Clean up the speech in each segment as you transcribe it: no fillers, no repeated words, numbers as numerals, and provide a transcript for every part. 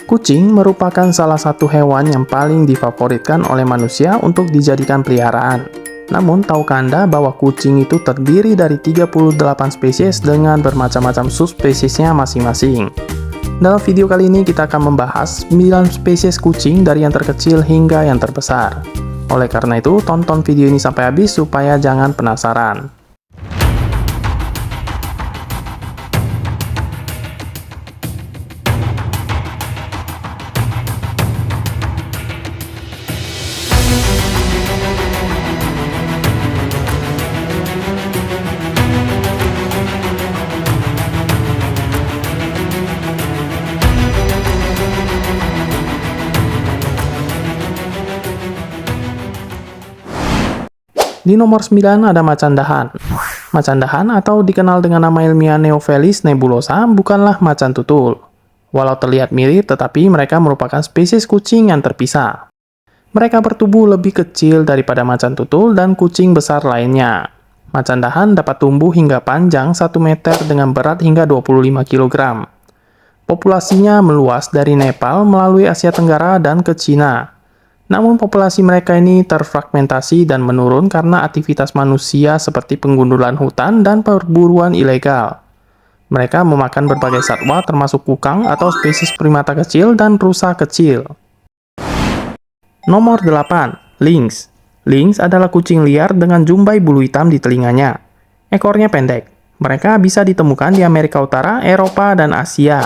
Kucing merupakan salah satu hewan yang paling difavoritkan oleh manusia untuk dijadikan peliharaan. Namun, tahukah Anda bahwa kucing itu terdiri dari 38 spesies dengan bermacam-macam subspesiesnya masing-masing? Dalam video kali ini kita akan membahas 9 spesies kucing dari yang terkecil hingga yang terbesar. Oleh karena itu, tonton video ini sampai habis supaya jangan penasaran. Di nomor 9 ada macan dahan. Macan dahan atau dikenal dengan nama ilmiah Neophelis nebulosa bukanlah macan tutul. Walau terlihat mirip, tetapi mereka merupakan spesies kucing yang terpisah. Mereka bertubuh lebih kecil daripada macan tutul dan kucing besar lainnya. Macan dahan dapat tumbuh hingga panjang 1 meter dengan berat hingga 25 kg. Populasinya meluas dari Nepal melalui Asia Tenggara dan ke Cina. Namun populasi mereka ini terfragmentasi dan menurun karena aktivitas manusia seperti penggundulan hutan dan perburuan ilegal. Mereka memakan berbagai satwa termasuk kukang atau spesies primata kecil dan rusa kecil. Nomor 8. Lynx. Lynx adalah kucing liar dengan jumbai bulu hitam di telinganya. Ekornya pendek. Mereka bisa ditemukan di Amerika Utara, Eropa, dan Asia.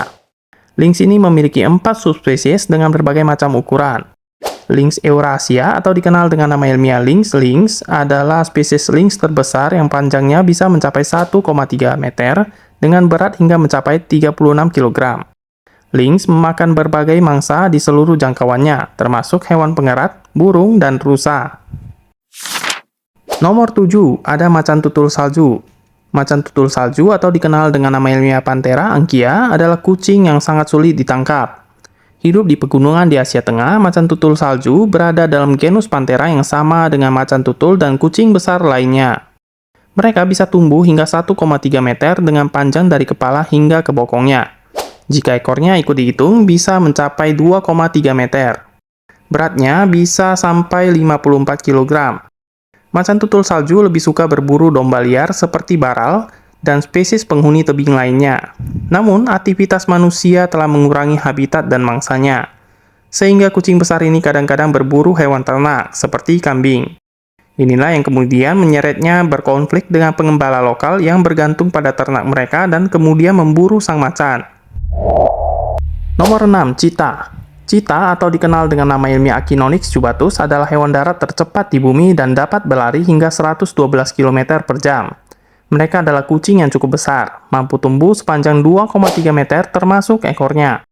Lynx ini memiliki 4 subspesies dengan berbagai macam ukuran. Lynx Eurasia atau dikenal dengan nama ilmiah Lynx lynx adalah spesies lynx terbesar yang panjangnya bisa mencapai 1,3 meter dengan berat hingga mencapai 36 kg. Lynx memakan berbagai mangsa di seluruh jangkauannya, termasuk hewan pengerat, burung, dan rusa. Nomor 7, ada macan tutul salju. Macan tutul salju atau dikenal dengan nama ilmiah Panthera ankyia adalah kucing yang sangat sulit ditangkap. Hidup di pegunungan di Asia Tengah, macan tutul salju berada dalam genus Panthera yang sama dengan macan tutul dan kucing besar lainnya. Mereka bisa tumbuh hingga 1,3 meter dengan panjang dari kepala hingga ke bokongnya. Jika ekornya ikut dihitung, bisa mencapai 2,3 meter. Beratnya bisa sampai 54 kg. Macan tutul salju lebih suka berburu domba liar seperti baral dan spesies penghuni tebing lainnya. Namun, aktivitas manusia telah mengurangi habitat dan mangsanya, sehingga kucing besar ini kadang-kadang berburu hewan ternak, seperti kambing. Inilah yang kemudian menyeretnya berkonflik dengan pengembala lokal yang bergantung pada ternak mereka dan kemudian memburu sang macan. Nomor 6. Cheetah. Cheetah atau dikenal dengan nama ilmiah Achinonyx jubatus adalah hewan darat tercepat di bumi dan dapat berlari hingga 112 km per jam. Mereka adalah kucing yang cukup besar, mampu tumbuh sepanjang 2,3 meter termasuk ekornya.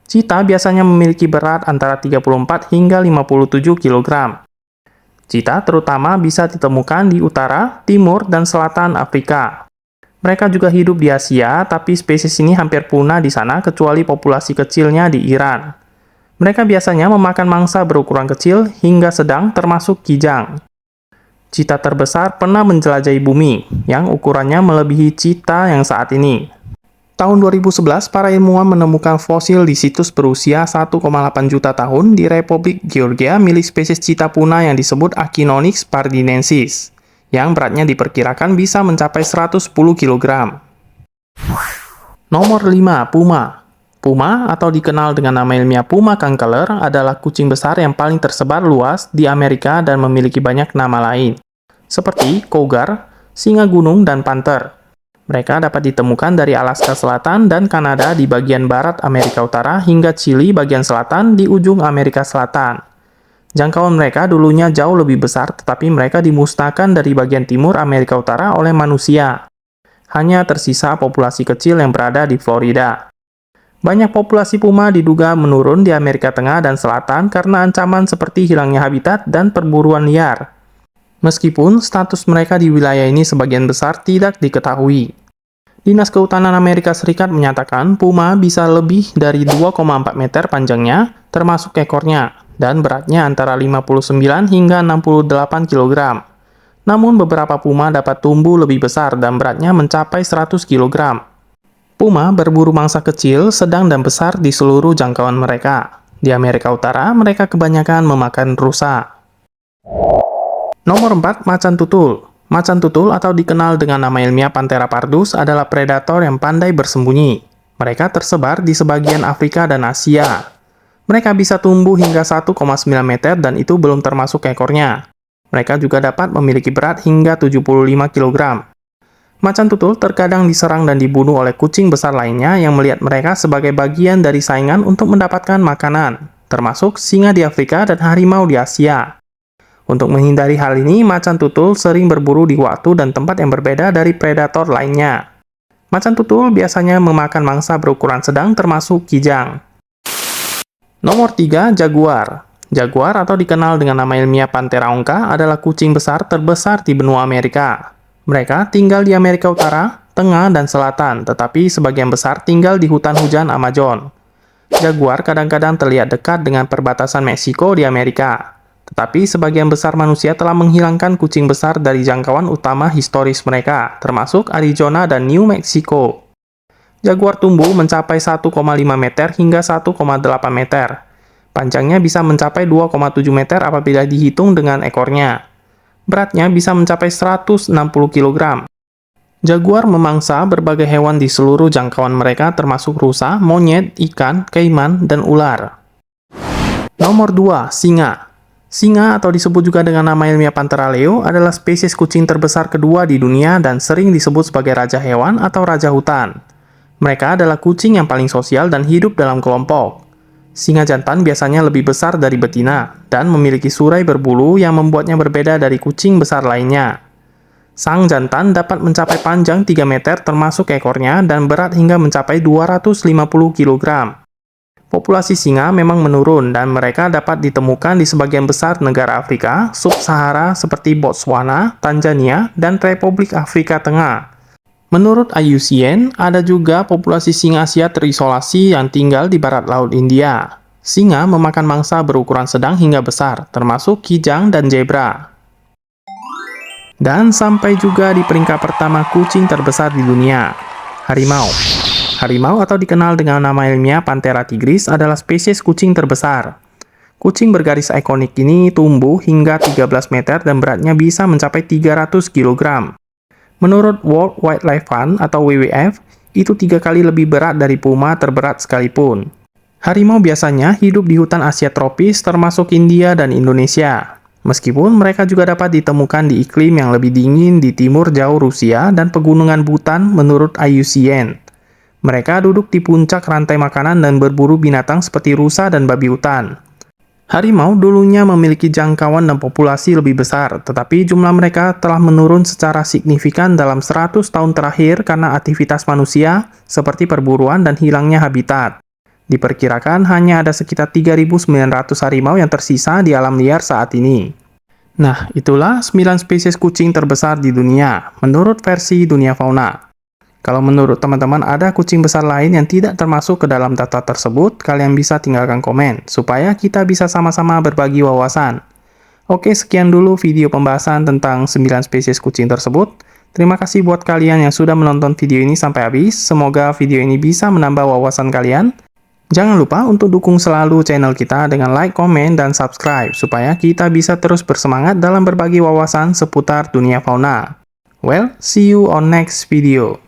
Cheetah biasanya memiliki berat antara 34 hingga 57 kg. Cheetah terutama bisa ditemukan di utara, timur, dan selatan Afrika. Mereka juga hidup di Asia, tapi spesies ini hampir punah di sana kecuali populasi kecilnya di Iran. Mereka biasanya memakan mangsa berukuran kecil hingga sedang termasuk kijang. Cheetah terbesar pernah menjelajahi bumi, yang ukurannya melebihi cheetah yang saat ini. Tahun 2011, para ilmuwan menemukan fosil di situs berusia 1,8 juta tahun di Republik Georgia milik spesies cheetah punah yang disebut Achinonyx pardinensis, yang beratnya diperkirakan bisa mencapai 110 kg. Nomor 5. Puma. Puma, atau dikenal dengan nama ilmiah Puma concolor, adalah kucing besar yang paling tersebar luas di Amerika dan memiliki banyak nama lain, seperti cougar, singa gunung, dan panther. Mereka dapat ditemukan dari Alaska Selatan dan Kanada di bagian barat Amerika Utara hingga Chili bagian selatan di ujung Amerika Selatan. Jangkauan mereka dulunya jauh lebih besar, tetapi mereka dimusnahkan dari bagian timur Amerika Utara oleh manusia. Hanya tersisa populasi kecil yang berada di Florida. Banyak populasi puma diduga menurun di Amerika Tengah dan Selatan karena ancaman seperti hilangnya habitat dan perburuan liar. Meskipun status mereka di wilayah ini sebagian besar tidak diketahui. Dinas Kehutanan Amerika Serikat menyatakan puma bisa lebih dari 2,4 meter panjangnya, termasuk ekornya, dan beratnya antara 59 hingga 68 kg. Namun beberapa puma dapat tumbuh lebih besar dan beratnya mencapai 100 kg. Puma berburu mangsa kecil, sedang, dan besar di seluruh jangkauan mereka. Di Amerika Utara, mereka kebanyakan memakan rusa. Nomor 4, macan tutul. Macan tutul atau dikenal dengan nama ilmiah Panthera pardus adalah predator yang pandai bersembunyi. Mereka tersebar di sebagian Afrika dan Asia. Mereka bisa tumbuh hingga 1,9 meter dan itu belum termasuk ekornya. Mereka juga dapat memiliki berat hingga 75 kg. Macan tutul terkadang diserang dan dibunuh oleh kucing besar lainnya yang melihat mereka sebagai bagian dari saingan untuk mendapatkan makanan, termasuk singa di Afrika dan harimau di Asia. Untuk menghindari hal ini, macan tutul sering berburu di waktu dan tempat yang berbeda dari predator lainnya. Macan tutul biasanya memakan mangsa berukuran sedang termasuk kijang. Nomor 3, jaguar. Jaguar atau dikenal dengan nama ilmiah Panthera onca adalah kucing besar terbesar di benua Amerika. Mereka tinggal di Amerika Utara, Tengah, dan Selatan, tetapi sebagian besar tinggal di hutan hujan Amazon. Jaguar kadang-kadang terlihat dekat dengan perbatasan Meksiko di Amerika. Tetapi sebagian besar manusia telah menghilangkan kucing besar dari jangkauan utama historis mereka, termasuk Arizona dan New Mexico. Jaguar tumbuh mencapai 1,5 meter hingga 1,8 meter. Panjangnya bisa mencapai 2,7 meter apabila dihitung dengan ekornya. Beratnya bisa mencapai 160 kg. Jaguar memangsa berbagai hewan di seluruh jangkauan mereka termasuk rusa, monyet, ikan, kaiman, dan ular. Nomor 2, singa. Singa atau disebut juga dengan nama ilmiah Panthera leo adalah spesies kucing terbesar kedua di dunia dan sering disebut sebagai raja hewan atau raja hutan. Mereka adalah kucing yang paling sosial dan hidup dalam kelompok. Singa jantan biasanya lebih besar dari betina dan memiliki surai berbulu yang membuatnya berbeda dari kucing besar lainnya. Sang jantan dapat mencapai panjang 3 meter termasuk ekornya dan berat hingga mencapai 250 kg. Populasi singa memang menurun dan mereka dapat ditemukan di sebagian besar negara Afrika, Sub-Sahara seperti Botswana, Tanzania, dan Republik Afrika Tengah. Menurut IUCN, ada juga populasi singa Asia terisolasi yang tinggal di barat laut India. Singa memakan mangsa berukuran sedang hingga besar, termasuk kijang dan zebra. Dan sampai juga di peringkat pertama kucing terbesar di dunia, harimau. Harimau atau dikenal dengan nama ilmiah Panthera tigris adalah spesies kucing terbesar. Kucing bergaris ikonik ini tumbuh hingga 13 meter dan beratnya bisa mencapai 300 kg. Menurut World Wildlife Fund atau WWF, itu 3 kali lebih berat dari puma terberat sekalipun. Harimau biasanya hidup di hutan Asia tropis termasuk India dan Indonesia. Meskipun mereka juga dapat ditemukan di iklim yang lebih dingin di timur jauh Rusia dan pegunungan Bhutan menurut IUCN. Mereka duduk di puncak rantai makanan dan berburu binatang seperti rusa dan babi hutan. Harimau dulunya memiliki jangkauan dan populasi lebih besar, tetapi jumlah mereka telah menurun secara signifikan dalam 100 tahun terakhir karena aktivitas manusia seperti perburuan dan hilangnya habitat. Diperkirakan hanya ada sekitar 3.900 harimau yang tersisa di alam liar saat ini. Nah, itulah 9 spesies kucing terbesar di dunia, menurut versi Dunia Fauna. Kalau menurut teman-teman ada kucing besar lain yang tidak termasuk ke dalam data tersebut, kalian bisa tinggalkan komen, supaya kita bisa sama-sama berbagi wawasan. Oke, sekian dulu video pembahasan tentang 9 spesies kucing tersebut. Terima kasih buat kalian yang sudah menonton video ini sampai habis. Semoga video ini bisa menambah wawasan kalian. Jangan lupa untuk dukung selalu channel kita dengan like, komen, dan subscribe, supaya kita bisa terus bersemangat dalam berbagi wawasan seputar dunia fauna. Well, see you on next video.